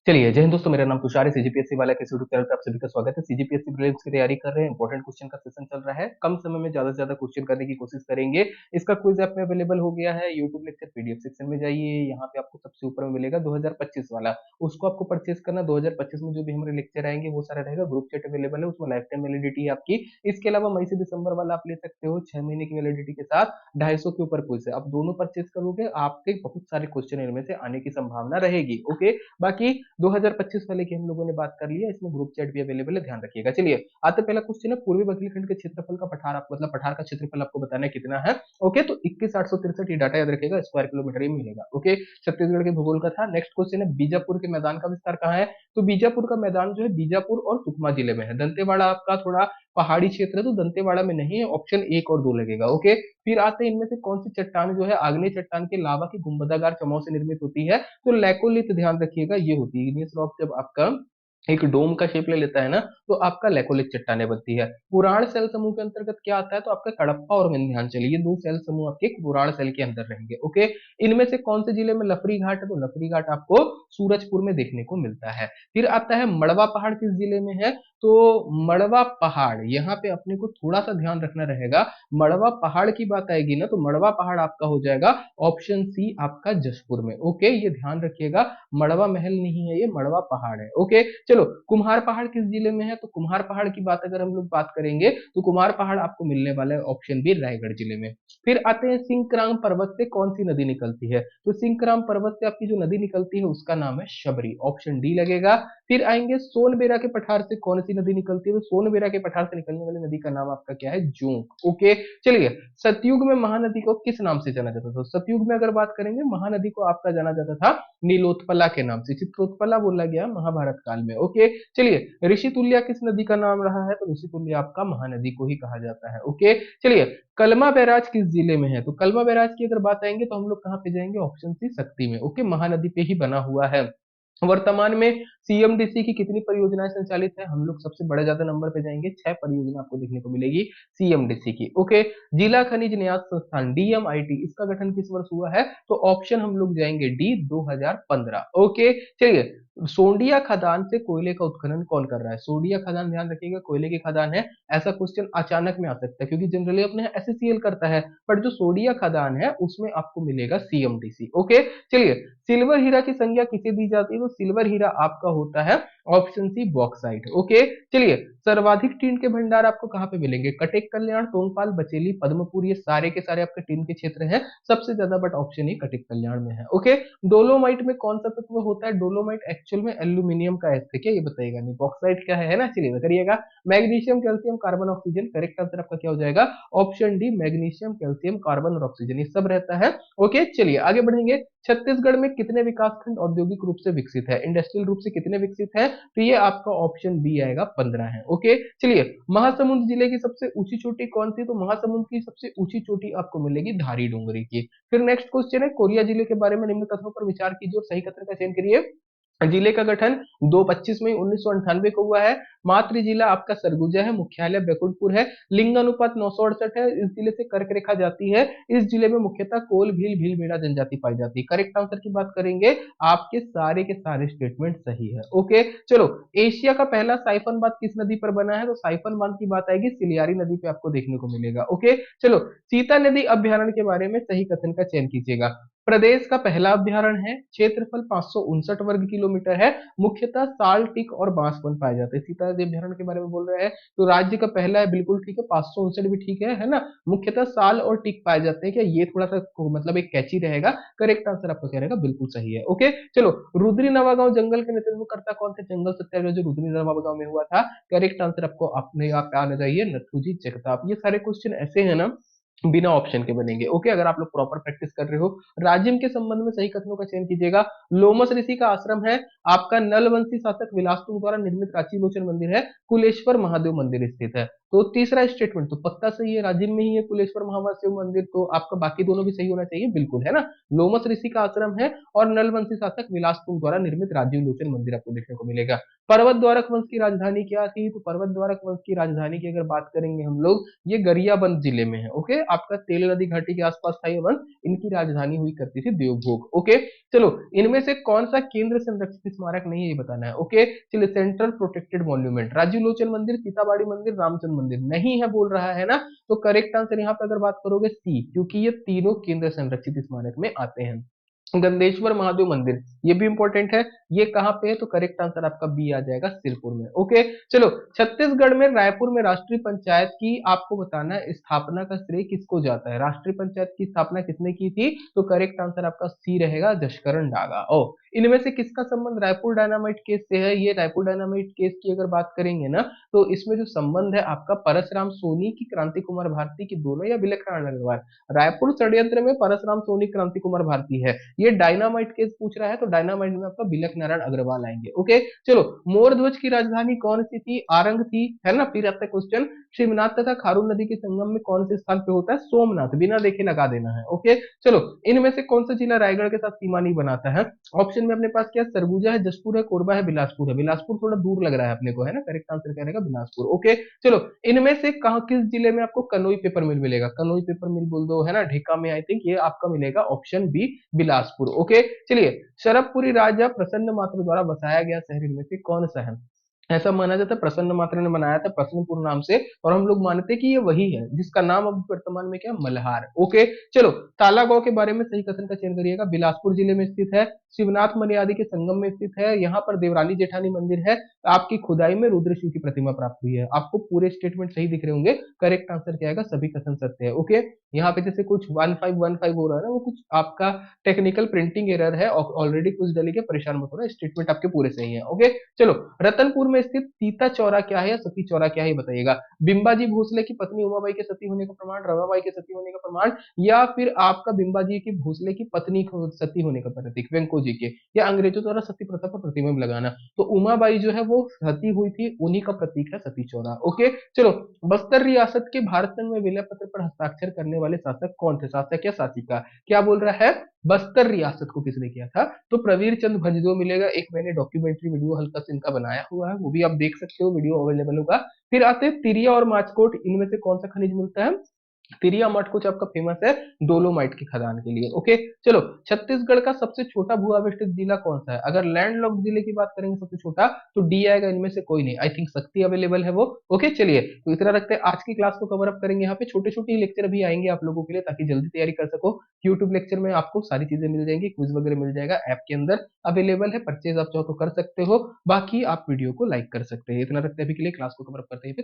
चलिए, जय हिंद दोस्तों, मेरा नाम तुषार है। सीजीपीएससी वाला के यूट्यूब चैनल पे आप सभी का स्वागत है। सीजीपीएससी प्रीलिम्स की तैयारी कर रहे हैं, इंपॉर्टेंट क्वेश्चन का सेशन चल रहा है। कम समय में ज्यादा से ज्यादा क्वेश्चन करने की कोशिश करेंगे। इसका क्विज ऐप में अवेलेबल हो गया है। यूट्यूब लेक्चर पीडीएफ सेक्शन में जाइए, यहाँ पे आपको सबसे ऊपर में मिलेगा 2025 वाला। उसको आपको परचेज करना। 2025 में जो भी हमारे लेक्चर आएंगे वो सारा रहेगा। ग्रुप चैट अवेलेबल है, उसमें लाइफ टाइम वैलिडिटी है आपकी। इसके अलावा मई से दिसंबर वाला आप ले सकते हो 6 महीने की वैलिडिटी के साथ। 250 के ऊपर क्विज है, आप दोनों परचेज करोगे आपके बहुत सारे क्वेश्चन इनमें से आने की संभावना रहेगी। ओके, बाकी 2025 वाले की हम लोगों ने बात कर लिया, इसमें ग्रुप चैट भी अवेलेबल है, ध्यान रखिएगा। चलिए आते पहला क्वेश्चन है, पूर्वी बघेलखंड के क्षेत्रफल का पठार मतलब पठार का क्षेत्रफल आपको बताना है कितना है। ओके, तो 21,863 ये डाटा याद रखिएगा, स्क्वायर किलोमीटर ही मिलेगा। ओके, छत्तीसगढ़ के भूगोल का था। नेक्स्ट क्वेश्चन है, बीजापुर के मैदान का विस्तार कहाँ है। तो बीजापुर का मैदान जो है बीजापुर और सुकमा जिले में है। दंतेवाड़ा आपका थोड़ा पहाड़ी क्षेत्र है, तो दंतेवाड़ा में नहीं है। ऑप्शन 1 और 2 लगेगा। ओके, फिर आते हैं इनमें से कौन सी चट्टान जो है आग्नेय चट्टान के लावा की गुंबदाकार चमों से निर्मित होती है। तो लैकोलिथ, ध्यान रखिएगा, ये होती है इग्नियस रॉक। जब आपका एक डोम का शेप ले लेता है ना, तो आपका लैकोलिथ चट्टाने बनती है। पुराण सेल समूह के अंतर्गत क्या आता है, तो आपका कडप्पा और विंध्याचल, ये दो सेल समूह आपके पुराण सेल के अंदर रहेंगे। ओके, इनमें से कौन से जिले में लफरी घाट है, तो लफरी घाट आपको सूरजपुर में देखने को मिलता है। फिर आता है मड़वा पहाड़ किस जिले में है। तो मड़वा पहाड़, यहाँ पे अपने को थोड़ा सा ध्यान रखना रहेगा। मड़वा पहाड़ की बात आएगी ना, तो मड़वा पहाड़ आपका हो जाएगा ऑप्शन सी, आपका जशपुर में। ओके, ये ध्यान रखिएगा, मड़वा महल नहीं है, ये मड़वा पहाड़ है। ओके, चलो कुम्हार पहाड़ किस जिले में है। तो कुम्हार पहाड़ की बात अगर हम लोग बात करेंगे, तो कुम्हार पहाड़ आपको मिलने वाला है ऑप्शन बी, रायगढ़ जिले में। फिर आते हैं, सिंकराम पर्वत से कौन सी नदी निकलती है। तो सिंकराम पर्वत से आपकी जो नदी निकलती है उसका नाम है शबरी, ऑप्शन डी लगेगा। फिर आएंगे, सोनबेरा के पठार से कौन सी नदी निकलती है। तो सोनबेरा के पठार से निकलने वाली नदी का नाम आपका क्या है, जूंक। ओके, चलिए, सतयुग में महानदी को किस नाम से जाना जाता था। तो सतयुग में अगर बात करेंगे, महानदी को आपका जाना जाता था नीलोत्पला के नाम से, चित्रोत्पला बोला गया महाभारत काल में। ओके, चलिए, ऋषितुल्य किस नदी का नाम रहा है। तो ऋषितुल्य आपका महानदी को ही कहा जाता है। ओके, चलिए, कलमा बैराज किस जिले में है। तो कलमा बैराज की अगर बात आएंगे तो हम लोग कहाँ पे जाएंगे, ऑप्शन सी, शक्ति में। ओके, महानदी पे ही बना हुआ है। वर्तमान में सीएमडीसी की कितनी परियोजनाएं संचालित है। हम लोग सबसे बड़े ज्यादा नंबर पे जाएंगे, 6 परियोजना आपको देखने को मिलेगी सीएमडीसी की। ओके, जिला खनिज न्यास संस्थान डीएमआईटी, इसका गठन किस वर्ष हुआ है। तो ऑप्शन हम लोग जाएंगे डी, 2015। ओके, चलिए, सोंडिया खदान से कोयले का उत्खनन कौन कर रहा है। सोंडिया खदान, ध्यान रखिएगा, कोयले की खदान है। ऐसा क्वेश्चन अचानक में आ सकता है, क्योंकि जनरली अपने एसएससीएल करता है, पर जो सोडिया खदान है उसमें आपको मिलेगा सीएमडीसी। ओके, चलिए, सिल्वर हीरा की संज्ञा किसे दी जाती है। तो सिल्वर हीरा आपका होता है ऑप्शन सी, बॉक्साइट। ओके, चलिए, सर्वाधिक टीन के भंडार आपको कहाँ पे मिलेंगे। कटेक, कल्याण, टोंगपाल, बचेली, पद्मपुर, ये सारे के सारे आपके टीन के क्षेत्र हैं। सबसे ज्यादा बट ऑप्शन ही कटेक कल्याण में है। ओके, डोलोमाइट में कौन सा तत्व होता है। डोलोमाइट एक्चुअल में एल्यूमिनियम का एस्थे, क्या ये बताइएगा, नहीं बॉक्साइट क्या है ना। चलिए करिएगा, magnesium, calcium, carbon, oxygen, correct answer आपका क्या हो जाएगा, option D, magnesium, calcium, carbon और ऑक्सीजन, ये सब रहता है। ओके, चलिए आगे बढ़ेंगे। छत्तीसगढ़ में कितने विकासखंड औद्योगिक रूप से विकसित है, इंडस्ट्रियल रूप से कितने विकसित है। तो ये आपका ऑप्शन बी आएगा, 15 है। ओके, चलिए, महासमुंद जिले की सबसे ऊंची चोटी कौन सी। तो महासमुंद की सबसे ऊंची चोटी आपको मिलेगी धारी डूंगरी की। फिर नेक्स्ट क्वेश्चन है, कोरिया जिले के बारे में निम्न कथनों पर विचार कीजिए और सही कथन का चयन करिए। जिले का गठन 2 25 मई 1998 को हुआ है। मातृ जिला आपका सरगुजा है, मुख्यालय बैकुंठपुर है, लिंग अनुपात 968 है। इस जिले से कर्क रेखा जाती है। इस जिले में मुख्यतः कोल, भील, भीलबेड़ा जनजाति पाई जाती है। करेक्ट आंसर की बात करेंगे, आपके सारे के सारे स्टेटमेंट सही है। ओके, चलो, एशिया का पहला साइफन बांध किस नदी पर बना है। तो साइफन बांध की बात आएगी, सिलियारी नदी पे आपको देखने को मिलेगा। ओके, चलो, सीता नदी अभ्यारण्य के बारे में सही कथन का चयन कीजिएगा। प्रदेश का पहला अभ्यारण्य है, क्षेत्रफल 559 वर्ग किलोमीटर है, मुख्यतः साल, टिक और बांसवन पाए जाते हैं। सीता नदी अभ्यारण्य के बारे में बोल रहे हैं, तो राज्य का पहला है, बिल्कुल ठीक है। 559 भी ठीक है ना। मुख्यतः साल और टिक पाए जाते हैं। क्या ये थोड़ा सा मतलब एक कैची रहेगा। करेक्ट आंसर आपका क्या रहेगा, बिल्कुल सही है। ओके, चलो, रुद्री नवागांव जंगल के नेतृत्वकर्ता कौन थे। जंगल सत्याग्रह जो रुद्री नवागांव में हुआ था। करेक्ट आंसर आपको अपने आप पे आना चाहिए, नथुजी जगताप। ये सारे क्वेश्चन ऐसे हैं ना, बिना ऑप्शन के बनेंगे। ओके, अगर आप लोग प्रॉपर प्रैक्टिस कर रहे हो। राजिम के संबंध में सही कथनों का चयन कीजिएगा। लोमस ऋषि का आश्रम है, आपका नलवंशी शासक विलासतुंग द्वारा निर्मित रांची लोचन मंदिर है, कुलेश्वर महादेव मंदिर स्थित है। तो तीसरा स्टेटमेंट तो पक्का सही है, राजिम में ही है कुलेश्वर महावर शिव मंदिर, तो आपका बाकी दोनों भी सही होना चाहिए, बिल्कुल है ना। लोमस ऋषि का आश्रम है और नलवंशी शासक विलासपुर द्वारा निर्मित राजीव लोचन मंदिर आपको देखने को मिलेगा। पर्वत द्वारक वंश की राजधानी क्या थी, तो पर्वत द्वारक वंश की राजधानी की अगर बात करेंगे हम लोग, ये गरियाबंद जिले में है। ओके, आपका तेल नदी घाटी के आसपास था ये वंश, इनकी राजधानी हुई करती थी देवभोग। ओके, चलो इनमें से कौन सा केंद्र संरक्षित स्मारक नहीं है ये बताना है। ओके, चलिए central protected monument, Rajiv Lochan मंदिर, सीताबाड़ी मंदिर, रामचंद्र मंदिर नहीं है बोल रहा है ना, तो करेक्ट आंसर यहाँ पे अगर बात करोगे सी, क्योंकि ये तीनों केंद्र संरक्षित स्मारक में आते हैं। गंदेश्वर महादेव मंदिर, ये भी इंपॉर्टेंट है, ये कहाँ पे है, तो करेक्ट आंसर आपका बी आ जाएगा, सिरपुर में। ओके, चलो छत्तीसगढ़ में रायपुर में राष्ट्रीय पंचायत की आपको बताना है स्थापना का श्रेय किसको जाता है, राष्ट्रीय पंचायत की स्थापना किसने की थी, तो करेक्ट आंसर आपका सी रहेगा, जशकरण डागा। ओ, इनमें से किसका संबंध रायपुर डायनामाइट केस से है, ये रायपुर डायनामाइट केस की अगर बात करेंगे ना, तो इसमें जो संबंध है आपका परसराम सोनी की क्रांति कुमार भारती की दोनों या बिलखनाथ अग्रवाल, रायपुर षड्यंत्र में परसराम सोनी क्रांति कुमार भारती है, ये डायनामाइट केस पूछ रहा है तो डायनामाइट में आपका बिलक नारायण अग्रवाल आएंगे। ओके, चलो मोरध्वज की राजधानी कौन सी थी, आरंग थी, है ना। फिर आता है क्वेश्चन, शिवनाथ तथा खारून नदी के संगम में कौन से स्थान पे होता है, सोमनाथ, बिना देखे लगा देना है। ओके, चलो इनमें से कौन सा जिला रायगढ़ के साथ सीमा नहीं बनाता है, ऑप्शन में अपने पास क्या सरगुजा है, जशपुर है, कोरबा है, बिलासपुर है। बिलासपुर थोड़ा दूर लग रहा है अपने को, है ना, करेक्ट आंसर क्या रहेगा, बिलासपुर। ओके, चलो इनमें से कहा किस जिले में आपको कनोई पेपर मिल मिलेगा, कनोई पेपर मिल बोल दो, है ना, ढेका में, आई थिंक ये आपका मिलेगा ऑप्शन बी, बिलासपुर। ओके, चलिए शरभपुरी राजा प्रसन्न मात्र द्वारा बसाया गया शहर इनमें से कौन सा है, ऐसा माना जाता है प्रसन्न मात्र ने बनाया था प्रसन्नपुर नाम से, और हम लोग मानते हैं कि ये वही है जिसका नाम अब वर्तमान में क्या, मल्हार। ओके, चलो ताला गांव के बारे में सही कथन का चयन करिएगा, बिलासपुर जिले में स्थित है, शिवनाथ मर्यादा के संगम में स्थित है, यहाँ पर देवरानी जेठानी मंदिर है, आपकी खुदाई में रुद्र शिव की प्रतिमा प्राप्त हुई है। आपको पूरे स्टेटमेंट सही दिख रहे होंगे, करेक्ट आंसर क्या आएगा, सभी कथन सत्य है। ओके, यहाँ पे जैसे कुछ 1515 हो रहा है ना, वो कुछ आपका टेक्निकल प्रिंटिंग एरर है, ऑलरेडी कुछ डली के, परेशान मत होना, स्टेटमेंट आपके पूरे सही है। ओके, चलो रतनपुर में स्थित सीता चौरा क्या है या सती चौरा क्या है ये बताइएगा, बिंबाजी भोसले की पत्नी उमाबाई के सती होने का प्रमाण, रमाबाई के सती होने का प्रमाण, या फिर आपका बिंबाजी की भोसले की पत्नी सती होने का प्रतीक, वेंको जी के, या अंग्रेजों द्वारा सती प्रथा पर प्रतिबंध लगाना, तो उमाबाई जो है वो सती हुई थी, उन्हीं का प्रतीक है सती चौरा। ओके, चलो बस्तर रियासत के भारत संघ में विलय पत्र पर हस्ताक्षर करने वाले शासक कौन थे, शासक या शासिका, क्या बोल रहा है, बस्तर रियासत को किसने किया था, तो प्रवीर चंद भंजदेव मिलेगा, एक मैंने डॉक्यूमेंट्री वीडियो हल्का से इनका बनाया हुआ है, वो भी आप देख सकते हो, वीडियो अवेलेबल होगा। फिर आते हैं तिरिया और माचकोट, इनमें से कौन सा खनिज मिलता है, तिरिया मठ कुछ आपका फेमस है डोलोमाइट की खदान के लिए। ओके, चलो छत्तीसगढ़ का सबसे छोटा भू आविष्टित जिला कौन सा है, अगर लैंडलॉक्ड जिले की बात करेंगे सबसे छोटा, तो डी आएगा, इनमें से कोई नहीं, आई थिंक शक्ति अवेलेबल है वो। ओके, चलिए तो इतना रखते हैं, आज की क्लास को कवर अप करेंगे, यहाँ पे छोटे छोटे लेक्चर भी आएंगे आप लोगों के लिए, ताकि जल्दी तैयारी कर सको। यूट्यूब लेक्चर में आपको सारी चीजें मिल जाएंगी, क्विज वगैरह मिल जाएगा, ऐप के अंदर अवेलेबल है, परचेज आप चाहो तो कर सकते हो, बाकी आप वीडियो को लाइक कर सकते हैं। इतना रखते हैं अभी के लिए, क्लास को कवर अप करते हैं।